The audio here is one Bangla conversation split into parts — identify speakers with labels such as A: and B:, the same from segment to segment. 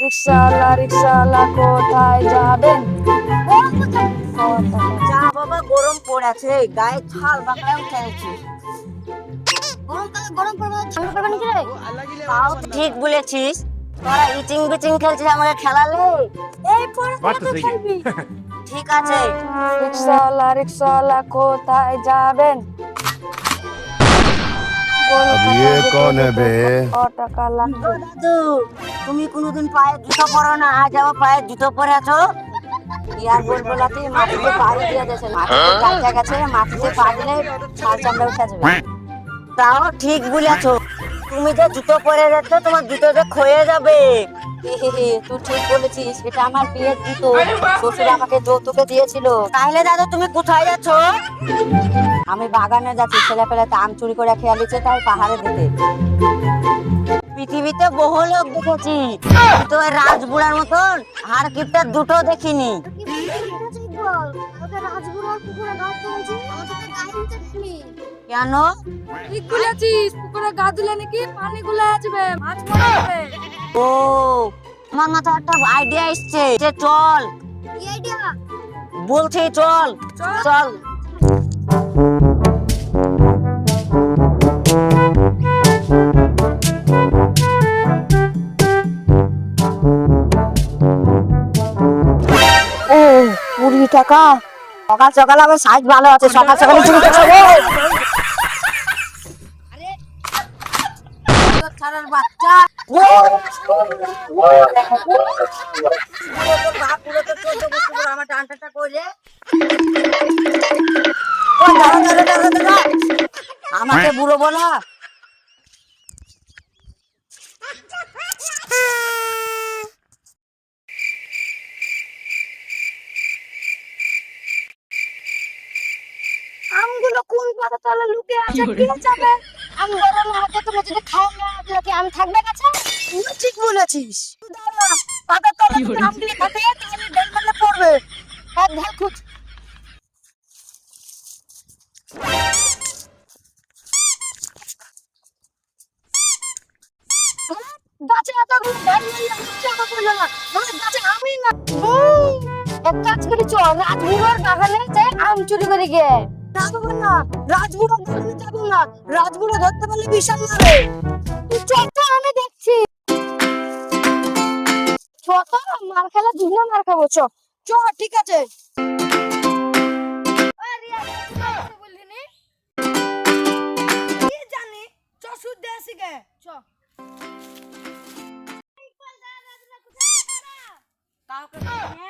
A: রিক্সাওয়ালা রিক্সাওয়ালা কোথায় যাবেন?
B: যা বাবা, গরম পড়েছে, গায়ে ছাল বাকড়া উঠে গেছে।
C: গরম পড়বে, ঠান্ডা পড়বে নাকি রে?
B: তাও তো ঠিক বলেছিস, তোরা ইচিং বিচিং খেলছিস, আমাকে খেলালে।
A: এই পড়াশোনা তো খেলবি।
B: ঠিক আছে,
A: রিক্সাওয়ালা রিক্সাওয়ালা কোথায় যাবেন?
D: अब
A: কলকাতা
D: ये
A: যেতে
D: कौन है
A: যেতে
D: बे?
A: কত টাকা
B: ও
A: লাগবে?
B: দাদু, তুমি কোনোদিন পায়ে জুতো পরো না, আজ আবার পায়ে জুতো পরে আছো।
A: ইয়ার বলবো লাতি মাটিতে পাড়ি দিয়ে দেছে, মাটিতে কাটা গেছে, মাটিতে পা দিলে ছাল চামড়া উঠে যাবে।
B: তাও ঠিক বলেছো, তুমি যে জুতো পরে যাচ্ছ, তোমার জুতো যে ক্ষয়ে যাবে।
A: তুই ঠিক বলেছিস, এটা আমার বিয়ের জুতো, শ্বশুর আমাকে যৌতুকে দিয়েছিল।
B: তাহলে দাদু তুমি কোথায় যাচ্ছো?
A: আমি বাগানে যাচ্ছি, ছেলে পেলে আম চুরি করে খেয়ে নিচ্ছে, তাই পাহাড়ে দিতে।
B: পৃথিবীতে বহু লোক দেখেছি, কিন্তু ওই রাজবুড়ার মতন হাড় কিপটা দুটো দেখিনি।
C: রাজগুড়ার পুকুরে গাছ তুলছি, আমাদের তো গায়ে নিচে দেখিনি।
B: কেন?
A: ঠিক বলেছিস, পুকুরে গা দিলে নাকি পানি গুলা আসবে, মাছ মরে যাবে।
B: ও, আমার মাথায় একটা আইডিয়া এসছে, যে চল,
C: কি আইডিয়া?
B: বলছি চল চল।
A: ও, 20 টাকা।
B: সকাল সকাল আমার সাইজ ভালো আছে, সকাল সকাল চুরি করছে রে। ছাড়ার বাচ্চা, আমার টানটা করে আমাকে বুড়ো বলা।
C: আমগুলো কোন পাতা তলে লুকিয়ে আছে, কে যাবে? আম বড় না হতে তুমি যদি খাও না, তাহলে কি আম থাকবে কাছে?
B: তুই ঠিক বলেছিস, পাতার তলা যদি আমগুলি থাকে তাহলে ডেন মারলে পড়বে।
C: এক ঢাল খুঁজ। গাছে এতগুলো ঢাল নিয়ে আসছে, আমার বললো না মানে গাছে আমই না। এক কাজ করি, চল রাজগুড়ার বাগানে যাই আম চুরি করে গিয়ে।
B: না বাবা না, রাজবুড়ো ধরতে যাবো না, রাজবুড়ো ধরতে পারলে বিশাল মারে।
C: তুই চল তো, আমি দেখছি। চ তো, মার খেলা দুজনে মার খাবো, চ।
B: চ, ঠিক আছে। কাউকে বলিনি?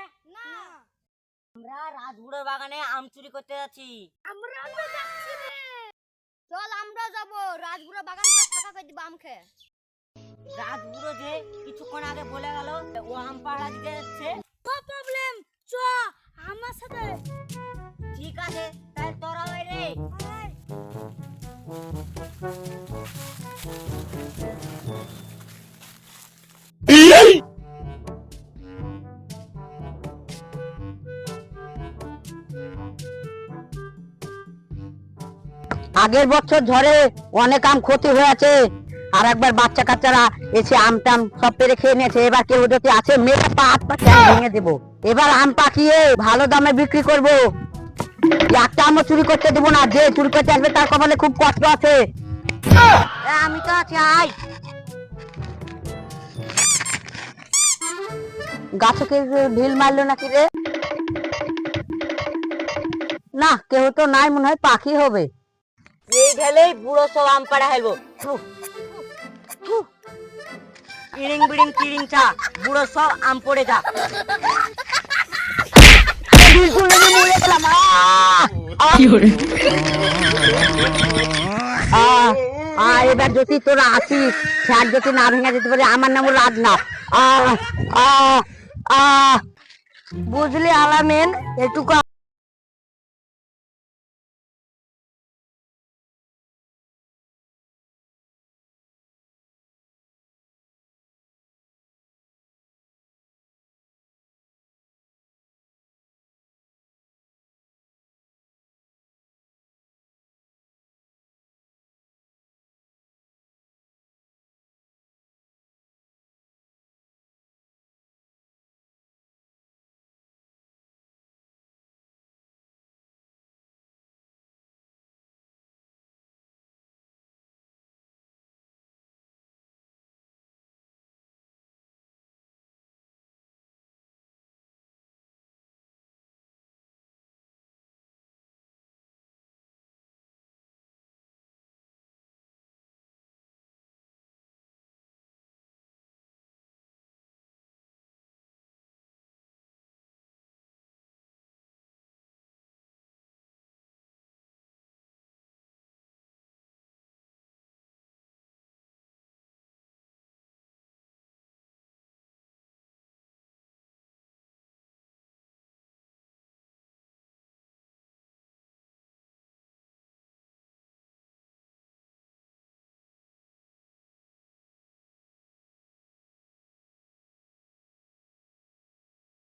B: আমরা রাজবুড়োর বাগানে আম চুরি করতে যাচ্ছি।
C: চল আমরা যাবো, রাজগুড়া বাগান পুরো ফাঁকা করে দিব আম খেয়ে।
B: রাজবুড়ো যে কিছুক্ষণ আগে বলে গেল ও আম পাড়া দিতে যাচ্ছে।
C: নো প্রবলেম, চ আমার সাথে।
B: ঠিক আছে, তাহলে তোরা বাইরে। আগের বছর ঝড়ে অনেক আম ক্ষতি হয়েছে, আর একবার বাচ্চা কাচ্চারা এসে আম টাম সব পেরে খেয়ে নিয়েছে। এবার কেউ যদি আছে মেরে পা হাত পা ট্যাং ভেঙে দেবো। এবার আম পাকিয়ে ভালো দামে বিক্রি করব, একটা আমও চুরি করতে দেবো না। যে চুরি করতে আসবে তার কপালে খুব কষ্ট আছে। আমি তো আছি, আয়। গাছে কেউ ঢিল মারলো নাকি রে? না, কেউ তো নাই, মনে হয় পাখি হবে। এই ঢেলেই বুড়ো সব আম পাড়া হেলবো। ইড়িং বিড়িং কিড়িং চা, বুড়ো সব আম পড়ে যা। ঢিল তুলে নিয়ে মরে গেলাম। এবার যদি তোরা আসিস, ফ্যাট যদি না ভেঙে যেতে পারে, আমার নাম রাজনাথ। বুঝলি আলামেন, এটুকু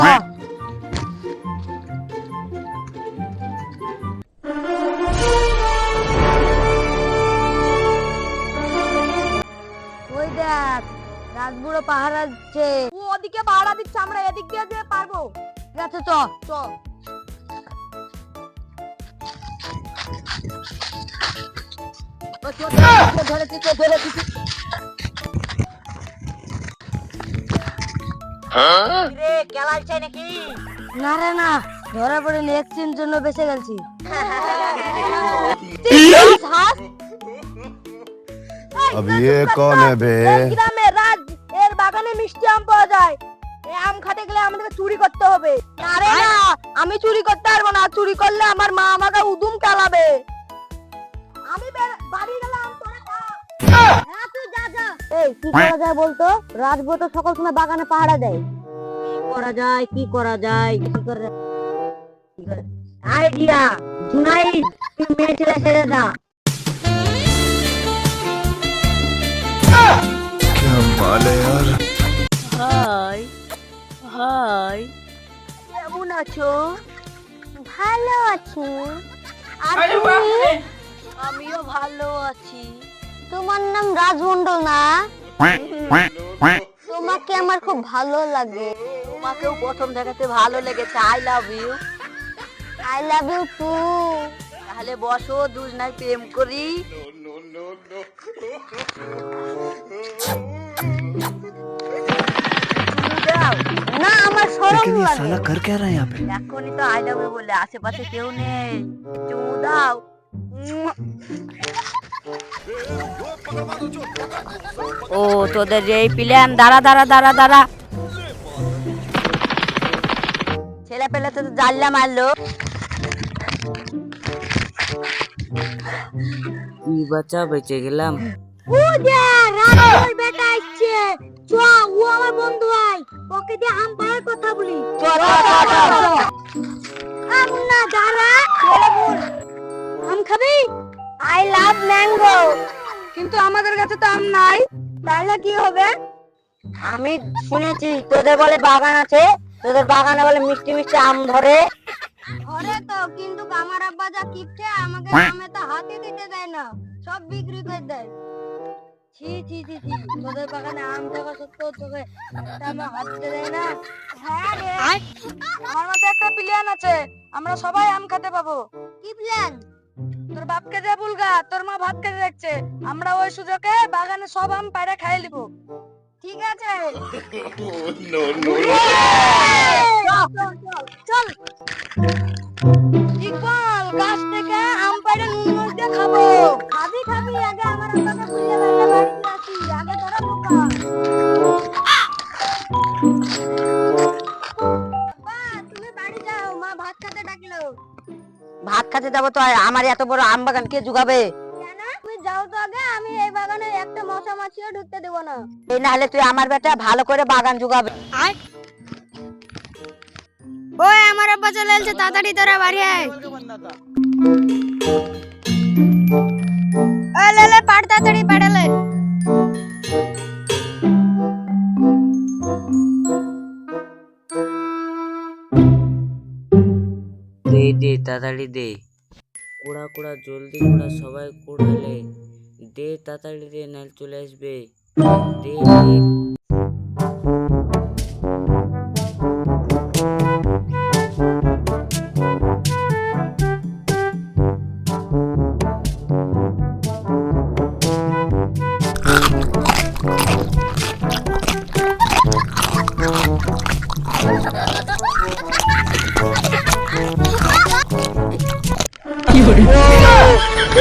C: ওই দেখ রাজবুড়ো পাহারা দিচ্ছে। ও ওদিকে পাহারা দিচ্ছে, আমরা এদিক দিয়ে যেতে পারবো।
B: ঠিক আছে চ
C: চ।
B: ধরেছি তো ধরেছি। রে কেলাই চাই নাকি?
C: না রে না, ধরা পড়ে নেক্সট জন্য বেঁচে গেছি।
D: अब ये कौन है बे?
C: গ্রামে রাজ এর বাগানে মিষ্টি আম পাওয়া যায়। এই আম খেতে গেলে আমাদেরকে চুরি করতে হবে। না রে না, আমি চুরি করতে পারবো না। চুরি করলে আমার মা আমাকে উদুম চালাবে। আমি বাড়ি গেলে আম তোরা খা। হ্যাঁ তুই যা যা। এই কি করা যায় বলতো? রাজবো তো সকল সময় বাগানে পাহারা দেয়।
B: কি করা যায় আইডিয়া জুনাইদ তুই মেয়ে ছেলে ছেড়ে দা।
D: क्या बाल है यार।
B: হাই হাই
C: কেমন আছো? ভালো আছি। আর তুমি?
B: আমিও ভালো আছি।
C: তোমার নাম রাজমন্ডল না? তোমাকে আমার খুব ভালো লাগে।
B: তোমাকেও প্রথম দেখাতে ভালো লেগেছে। I love you.
C: I love you too.
B: তাহলে বসো দুজনাই প্রেম করি।
C: না আমার শরম
D: लेकिन ये
C: লাগে।
D: साला कर क्या रहा है यहाँ पे?
B: এখনই তো আই লাভ ইউ বলে, আশেপাশে কেউ নেই। চুমু দাও। ও তোদের এই প্ল্যান। দাঁড়া দাঁড়া দাঁড়া দাঁড়া। ছেলে পেলে তো জানলা মারলো।
E: কি বাচ্চা বেঁচে গেলাম।
C: ও দে রাজমন্ডল বেটা আসছে। চ ও আমার বন্ধু হয়। ওকে দিয়ে আম পাড়ার কথা বলি। আম না দাঁড়া। ছেলে বল আম খাবি? I love mango. কিন্তু আমাদের কাছে তো আম নাই। তাহলে কি হবে?
B: আমি শুনেছি তোদের বলে বাগান আছে, তোদের বাগানে বলে মিষ্টি মিষ্টি আম ধরে।
C: ঘরে তো, কিন্তু আমার আব্বা যা কিপটে আমাকে আমে তো হাতে দিতে দেয় না, সব বিক্রি করে দেয়। ছি ছি ছি ছি, তোদের বাগানে আম থাকা সত্ত্বেও তোকে একটা আমে হাত দিতে দেয় না। হ্যাঁ রে, আমার মাথায় একটা প্ল্যান আছে, আমরা সবাই আম খেতে পাবো। কি প্ল্যান? তোর বাপকে যে বুলগা, তোর মা ভাত খেতে দেখছে, আমরা ওই সুযোগে বাগানে সব আম পাড়ে খাইয়ে নিব। ঠিক আছে? চল চল চল। ইকবাল, গাছ থেকে আম পাড়ে নুন মরিচ দিয়ে খাবো। খাবি খাবি, আগে আমার আব্বাকে বুঝিয়ে বাইরে বাড়িতে আসি, আগে তোরা বোকা। আব্বা, তুমি বাড়ি যাও, মা ভাত খেতে ডাকলো।
B: ভাত খেতে যাবো তো, আমার এত বড় আম বাগান কে জুগাবে?
C: কেন? তুমি যাও তো আগে, আমি এই বাগানে একটা মশা মাছিও ঢুকতে দেবো না।
B: এই না হলে তুই আমার বেটা ভালো করে বাগান জুগাবে।
C: ওই আমার আব্বা চলে এসেছে, তাড়াতাড়ি তোরা বাড়ি আয়। লে লে পাড়, তাড়াতাড়ি পাড়ালে।
E: দে দে তাড়াতাড়ি দে। কোড়া কোড়া জলদি কোড়া, সবাই কোড়ালে দে তাড়াতাড়ি দে, নাহলে চলে আসবে। দে দে।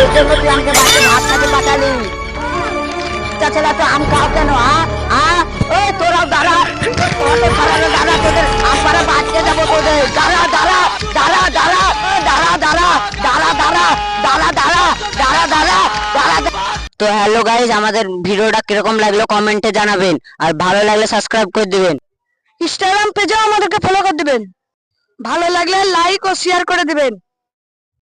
B: এর জন্য তুই আমাকে বাড়িতে ভাত খেতে পাঠালি। ছেলে তো আম খাও কেন? তোরাও দাঁড়া, তোদের পাড়ালে দাঁড়া, তোদের আম পাড়া বাঁচিয়ে যাবো তোদের। দাঁড়া দাঁড়া দাঁড়া দাঁড়া দাঁড়া দাঁড়া দাঁড়া দাঁড়া দাঁড়া দাঁড়া দাঁড়া দাঁড়া দাঁড়া। তো হ্যালো গাইজ, আমাদের ভিডিওটা কিরকম লাগলো কমেন্টে জানাবেন, আর ভালো লাগলে সাবস্ক্রাইব করে দিবেন। ইনস্টাগ্রাম পেজেও আমাদেরকে ফলো করে দিবেন। ভালো লাগলে লাইক ও শেয়ার করে দিবেন।